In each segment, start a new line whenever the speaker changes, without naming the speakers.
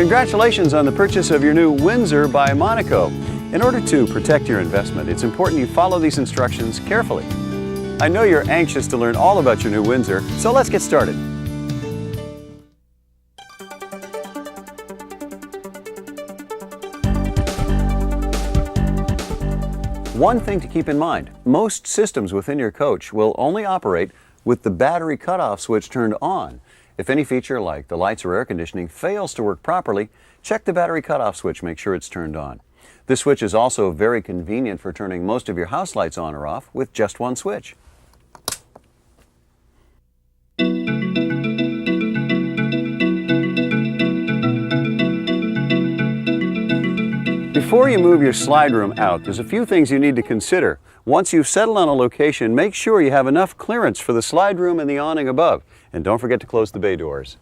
Congratulations on the purchase of your new Windsor by Monaco. In order to protect your investment, it's important you follow these instructions carefully. I know you're anxious to learn all about your new Windsor, so let's get started. One thing to keep in mind, most systems within your coach will only operate with the battery cutoff switch turned on. If any feature like the lights or air conditioning fails to work properly, check the battery cutoff switch, make sure it's turned on. This switch is also very convenient for turning most of your house lights on or off with just one switch. Before you move your slide room out, there's a few things you need to consider. Once you've settled on a location, make sure you have enough clearance for the slide room and the awning above. And don't forget to close the bay doors.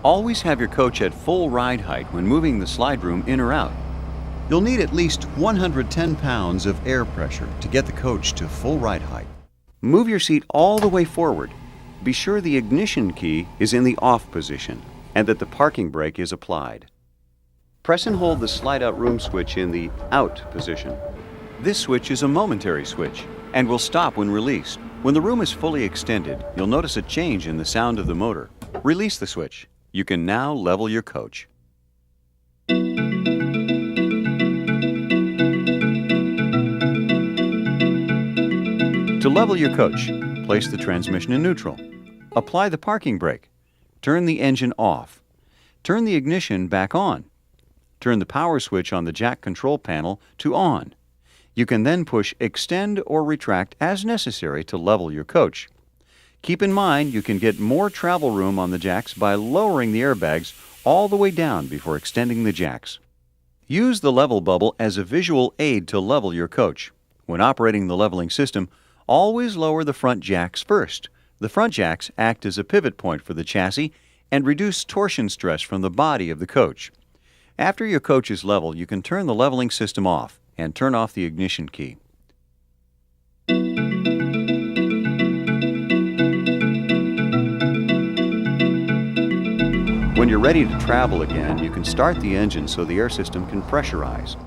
Always have your coach at full ride height when moving the slide room in or out. You'll need at least 110 pounds of air pressure to get the coach to full ride height. Move your seat all the way forward. Be sure the ignition key is in the off position and that the parking brake is applied. Press and hold the slide out room switch in the out position. This switch is a momentary switch and will stop when released. When the room is fully extended, you'll notice a change in the sound of the motor. Release the switch. You can now level your coach. To level your coach, place the transmission in neutral. Apply the parking brake. Turn the engine off. Turn the ignition back on. Turn the power switch on the jack control panel to on. You can then push extend or retract as necessary to level your coach. Keep in mind you can get more travel room on the jacks by lowering the airbags all the way down before extending the jacks. Use the level bubble as a visual aid to level your coach. When operating the leveling system, always lower the front jacks first. The front jacks act as a pivot point for the chassis and reduce torsion stress from the body of the coach. After your coach is level, you can turn the leveling system off and turn off the ignition key. When you're ready to travel again, you can start the engine so the air system can pressurize.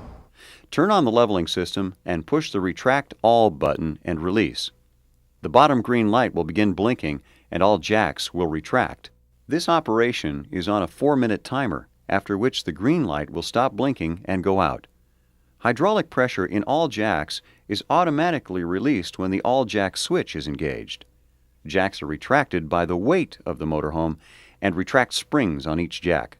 Turn on the leveling system and push the retract all button and release. The bottom green light will begin blinking and all jacks will retract. This operation is on a 4-minute timer, after which the green light will stop blinking and go out. Hydraulic pressure in all jacks is automatically released when the all-jack switch is engaged. Jacks are retracted by the weight of the motorhome and retract springs on each jack.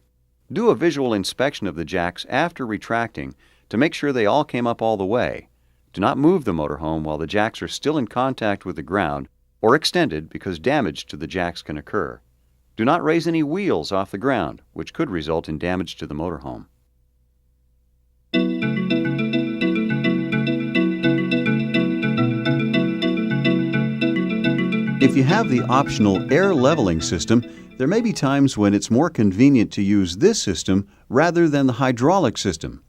Do a visual inspection of the jacks after retracting to make sure they all came up all the way. Do not move the motorhome while the jacks are still in contact with the ground or extended because damage to the jacks can occur. Do not raise any wheels off the ground, which could result in damage to the motorhome. If you have the optional air leveling system, there may be times when it's more convenient to use this system rather than the hydraulic system.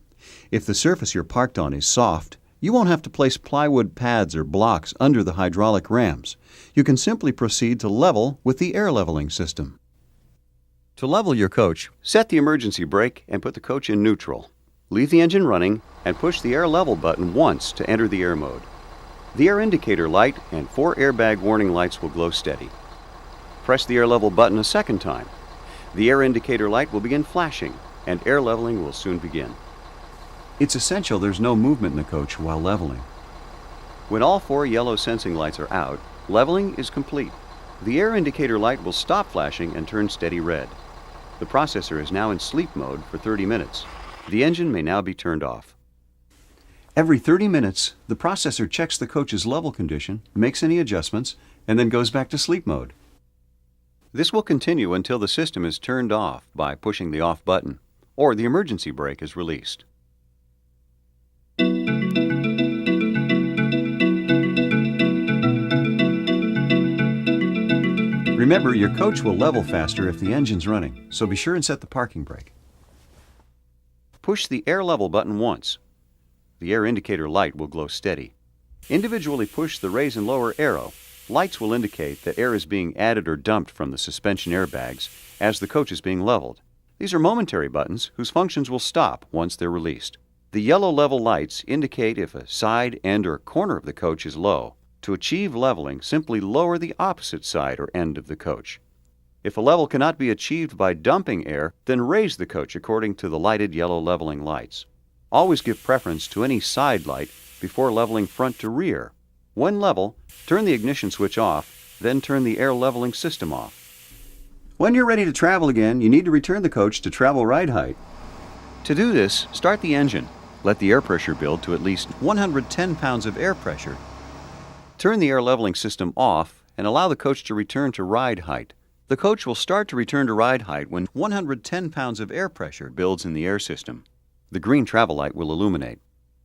If the surface you're parked on is soft, you won't have to place plywood pads or blocks under the hydraulic rams. You can simply proceed to level with the air leveling system. To level your coach, set the emergency brake and put the coach in neutral. Leave the engine running and push the air level button once to enter the air mode. The air indicator light and 4 airbag warning lights will glow steady. Press the air level button a second time. The air indicator light will begin flashing and air leveling will soon begin. It's essential there's no movement in the coach while leveling. When all 4 yellow sensing lights are out, leveling is complete. The air indicator light will stop flashing and turn steady red. The processor is now in sleep mode for 30 minutes. The engine may now be turned off. Every 30 minutes, the processor checks the coach's level condition, makes any adjustments, and then goes back to sleep mode. This will continue until the system is turned off by pushing the off button, or the emergency brake is released. Remember, your coach will level faster if the engine's running, so be sure and set the parking brake. Push the air level button once. The air indicator light will glow steady. Individually push the raise and lower arrow Lights will indicate that air is being added or dumped from the suspension airbags as the coach is being leveled. These are momentary buttons whose functions will stop once they're released. The yellow level lights indicate if a side, end, or corner of the coach is low. To achieve leveling, simply lower the opposite side or end of the coach. If a level cannot be achieved by dumping air, then raise the coach according to the lighted yellow leveling lights. Always give preference to any side light before leveling front to rear. When level, turn the ignition switch off, then turn the air leveling system off. When you're ready to travel again, you need to return the coach to travel ride height. To do this, start the engine. Let the air pressure build to at least 110 pounds of air pressure. Turn the air leveling system off and allow the coach to return to ride height. The coach will start to return to ride height when 110 pounds of air pressure builds in the air system. The green travel light will illuminate.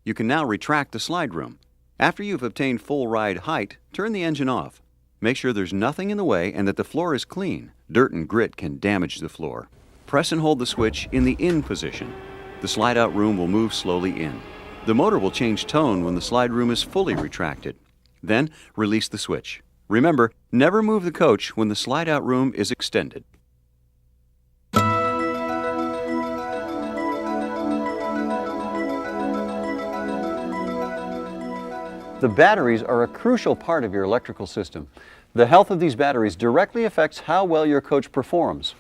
You can now retract the slide room. After you've obtained full ride height, turn the engine off. Make sure there's nothing in the way and that the floor is clean. Dirt and grit can damage the floor. Press and hold the switch in the in position. The slide-out room will move slowly in. The motor will change tone when the slide room is fully retracted. Then, release the switch. Remember, never move the coach when the slide-out room is extended. The batteries are a crucial part of your electrical system. The health of these batteries directly affects how well your coach performs.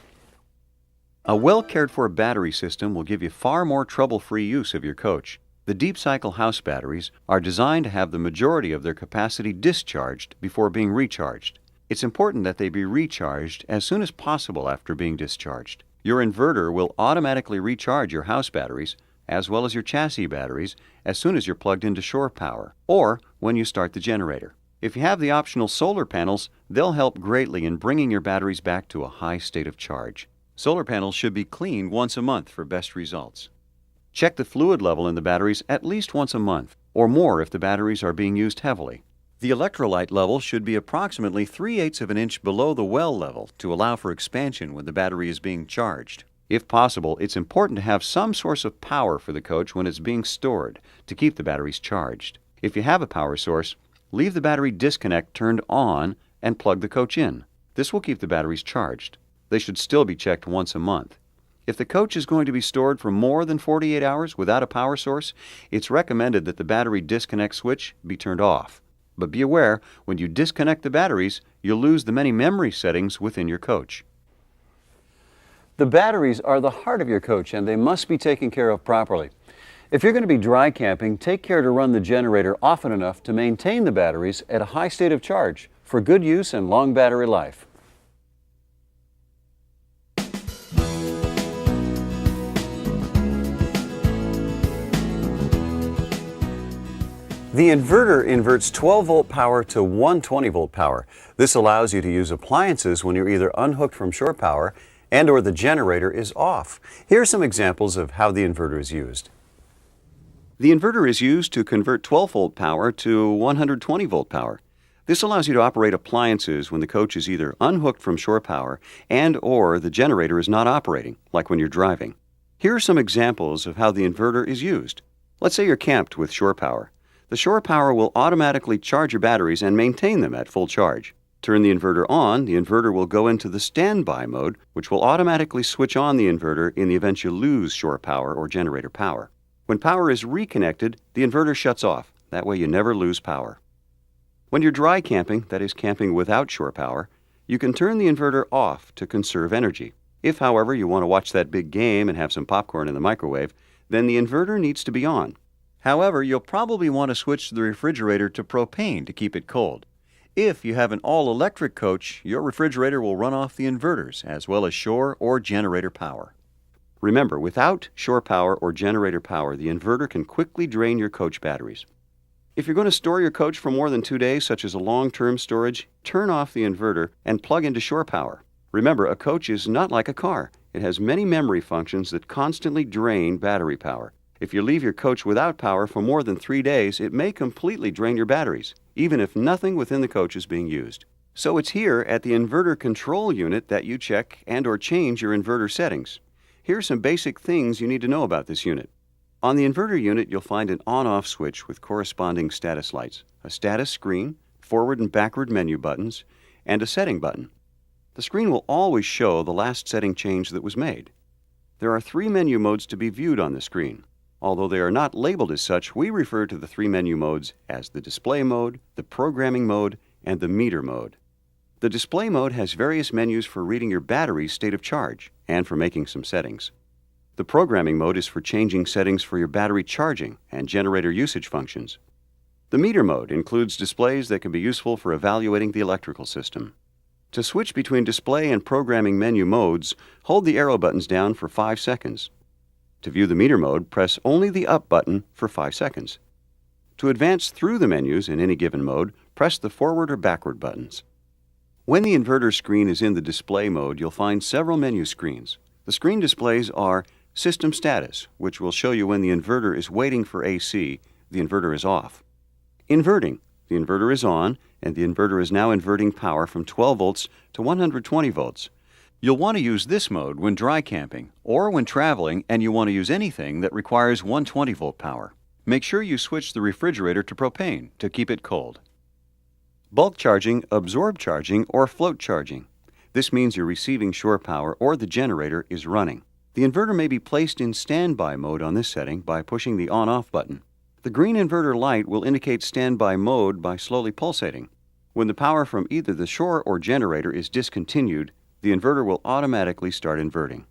A well-cared-for battery system will give you far more trouble-free use of your coach. The deep cycle house batteries are designed to have the majority of their capacity discharged before being recharged. It's important that they be recharged as soon as possible after being discharged. Your inverter will automatically recharge your house batteries as well as your chassis batteries as soon as you're plugged into shore power or when you start the generator. If you have the optional solar panels, they'll help greatly in bringing your batteries back to a high state of charge. Solar panels should be cleaned once a month for best results. Check the fluid level in the batteries at least once a month, or more if the batteries are being used heavily. The electrolyte level should be approximately 3/8 of an inch below the well level to allow for expansion when the battery is being charged. If possible, it's important to have some source of power for the coach when it's being stored to keep the batteries charged. If you have a power source, leave the battery disconnect turned on and plug the coach in. This will keep the batteries charged. They should still be checked once a month. If the coach is going to be stored for more than 48 hours without a power source, it's recommended that the battery disconnect switch be turned off. But be aware, when you disconnect the batteries, you'll lose the many memory settings within your coach. The batteries are the heart of your coach and they must be taken care of properly. If you're going to be dry camping, take care to run the generator often enough to maintain the batteries at a high state of charge for good use and long battery life. The inverter inverts 12-volt power to 120-volt power. This allows you to use appliances when you're either unhooked from shore power and or the generator is off. Here are some examples of how the inverter is used. The inverter is used to convert 12-volt power to 120-volt power. This allows you to operate appliances when the coach is either unhooked from shore power and or the generator is not operating, like when you're driving. Here are some examples of how the inverter is used. Let's say you're camped with shore power. The shore power will automatically charge your batteries and maintain them at full charge. Turn the inverter on, the inverter will go into the standby mode, which will automatically switch on the inverter in the event you lose shore power or generator power. When power is reconnected, the inverter shuts off. That way you never lose power. When you're dry camping, that is camping without shore power, you can turn the inverter off to conserve energy. If, however, you want to watch that big game and have some popcorn in the microwave, then the inverter needs to be on. However, you'll probably want to switch the refrigerator to propane to keep it cold. If you have an all-electric coach, your refrigerator will run off the inverters as well as shore or generator power. Remember, without shore power or generator power, the inverter can quickly drain your coach batteries. If you're going to store your coach for more than 2 days, such as a long-term storage, turn off the inverter and plug into shore power. Remember, a coach is not like a car. It has many memory functions that constantly drain battery power. If you leave your coach without power for more than 3 days, it may completely drain your batteries, even if nothing within the coach is being used. So it's here at the inverter control unit that you check and or change your inverter settings. Here are some basic things you need to know about this unit. On the inverter unit, you'll find an on-off switch with corresponding status lights, a status screen, forward and backward menu buttons, and a setting button. The screen will always show the last setting change that was made. There are 3 menu modes to be viewed on the screen. Although they are not labeled as such, we refer to the 3 menu modes as the display mode, the programming mode, and the meter mode. The display mode has various menus for reading your battery's state of charge and for making some settings. The programming mode is for changing settings for your battery charging and generator usage functions. The meter mode includes displays that can be useful for evaluating the electrical system. To switch between display and programming menu modes, hold the arrow buttons down for 5 seconds. To view the meter mode, press only the up button for 5 seconds. To advance through the menus in any given mode, press the forward or backward buttons. When the inverter screen is in the display mode, you'll find several menu screens. The screen displays are System Status, which will show you when the inverter is waiting for AC, the inverter is off. Inverting, the inverter is on, and the inverter is now inverting power from 12 volts to 120 volts. You'll want to use this mode when dry camping or when traveling and you want to use anything that requires 120 volt power. Make sure you switch the refrigerator to propane to keep it cold. Bulk charging, absorb charging, or float charging. This means you're receiving shore power or the generator is running. The inverter may be placed in standby mode on this setting by pushing the on-off button. The green inverter light will indicate standby mode by slowly pulsating. When the power from either the shore or generator is discontinued, the inverter will automatically start inverting.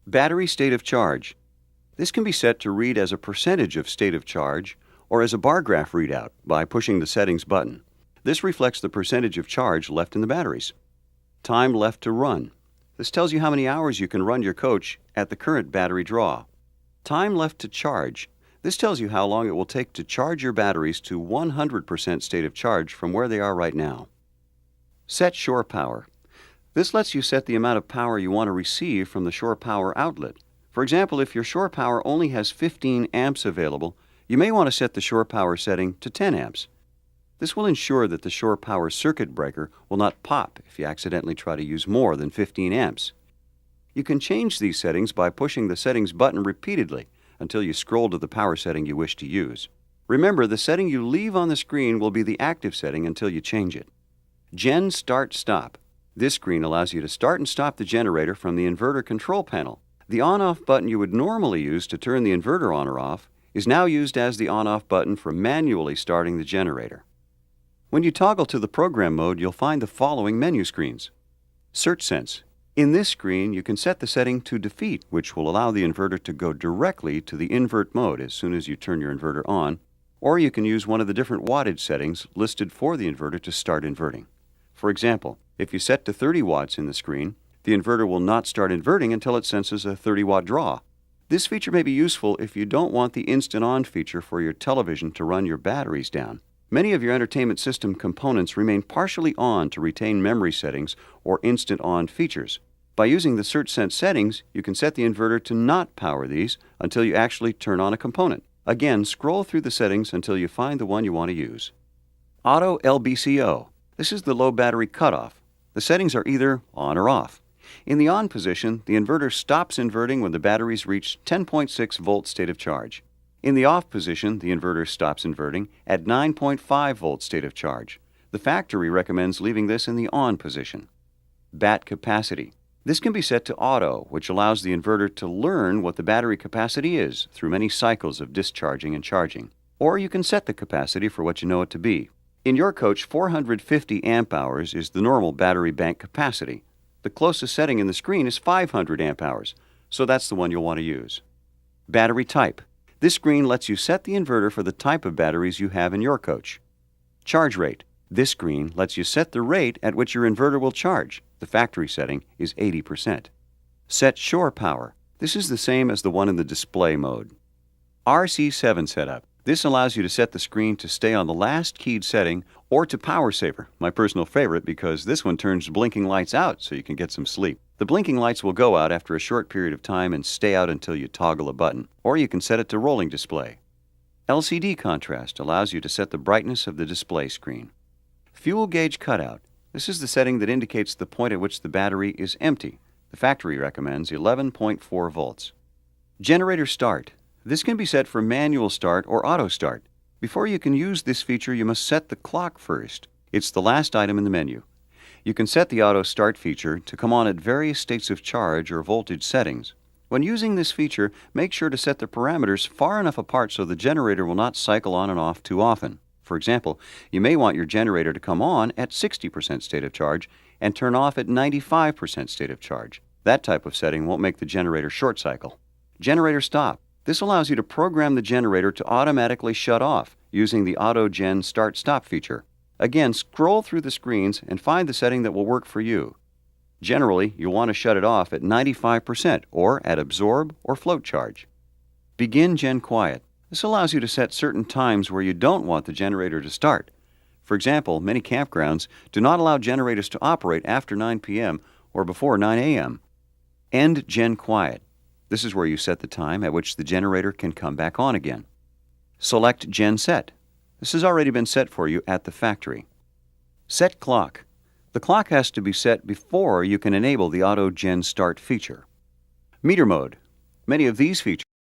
Battery state of charge. This can be set to read as a percentage of state of charge or as a bar graph readout by pushing the settings button. This reflects the percentage of charge left in the batteries. Time left to run. This tells you how many hours you can run your coach at the current battery draw. Time left to charge. This tells you how long it will take to charge your batteries to 100% state of charge from where they are right now. Set shore power. This lets you set the amount of power you want to receive from the shore power outlet. For example, if your shore power only has 15 amps available, you may want to set the shore power setting to 10 amps. This will ensure that the shore power circuit breaker will not pop if you accidentally try to use more than 15 amps. You can change these settings by pushing the settings button repeatedly until you scroll to the power setting you wish to use. Remember, the setting you leave on the screen will be the active setting until you change it. Gen Start Stop. This screen allows you to start and stop the generator from the inverter control panel. The on-off button you would normally use to turn the inverter on or off is now used as the on-off button for manually starting the generator. When you toggle to the program mode, you'll find the following menu screens. Search Sense. In this screen, you can set the setting to defeat, which will allow the inverter to go directly to the invert mode as soon as you turn your inverter on, or you can use one of the different wattage settings listed for the inverter to start inverting. For example, if you set to 30 watts in the screen, the inverter will not start inverting until it senses a 30-watt draw. This feature may be useful if you don't want the Instant On feature for your television to run your batteries down. Many of your entertainment system components remain partially on to retain memory settings or Instant On features. By using the Search Sense settings, you can set the inverter to not power these until you actually turn on a component. Again, scroll through the settings until you find the one you want to use. Auto LBCO. This is the low battery cutoff. The settings are either on or off. In the on position, the inverter stops inverting when the batteries reach 10.6 volt state of charge. In the off position, the inverter stops inverting at 9.5 volt state of charge. The factory recommends leaving this in the on position. Bat capacity. This can be set to auto, which allows the inverter to learn what the battery capacity is through many cycles of discharging and charging. Or you can set the capacity for what you know it to be. In your coach, 450 amp hours is the normal battery bank capacity. The closest setting in the screen is 500 amp hours, so that's the one you'll want to use. Battery type. This screen lets you set the inverter for the type of batteries you have in your coach. Charge rate. This screen lets you set the rate at which your inverter will charge. The factory setting is 80%. Set shore power. This is the same as the one in the display mode. RC7 setup. This allows you to set the screen to stay on the last keyed setting or to power saver, my personal favorite because this one turns blinking lights out so you can get some sleep. The blinking lights will go out after a short period of time and stay out until you toggle a button, or you can set it to rolling display. LCD contrast allows you to set the brightness of the display screen. Fuel gauge cutout. This is the setting that indicates the point at which the battery is empty. The factory recommends 11.4 volts. Generator start. This can be set for manual start or auto start. Before you can use this feature, you must set the clock first. It's the last item in the menu. You can set the auto start feature to come on at various states of charge or voltage settings. When using this feature, make sure to set the parameters far enough apart so the generator will not cycle on and off too often. For example, you may want your generator to come on at 60% state of charge and turn off at 95% state of charge. That type of setting won't make the generator short cycle. Generator stop. This allows you to program the generator to automatically shut off using the Auto Gen Start Stop feature. Again, scroll through the screens and find the setting that will work for you. Generally, you'll want to shut it off at 95% or at absorb or float charge. Begin Gen Quiet. This allows you to set certain times where you don't want the generator to start. For example, many campgrounds do not allow generators to operate after 9 p.m. or before 9 a.m. End Gen Quiet. This is where you set the time at which the generator can come back on again. Select Gen Set. This has already been set for you at the factory. Set Clock. The clock has to be set before you can enable the Auto Gen Start feature. Meter Mode. Many of these features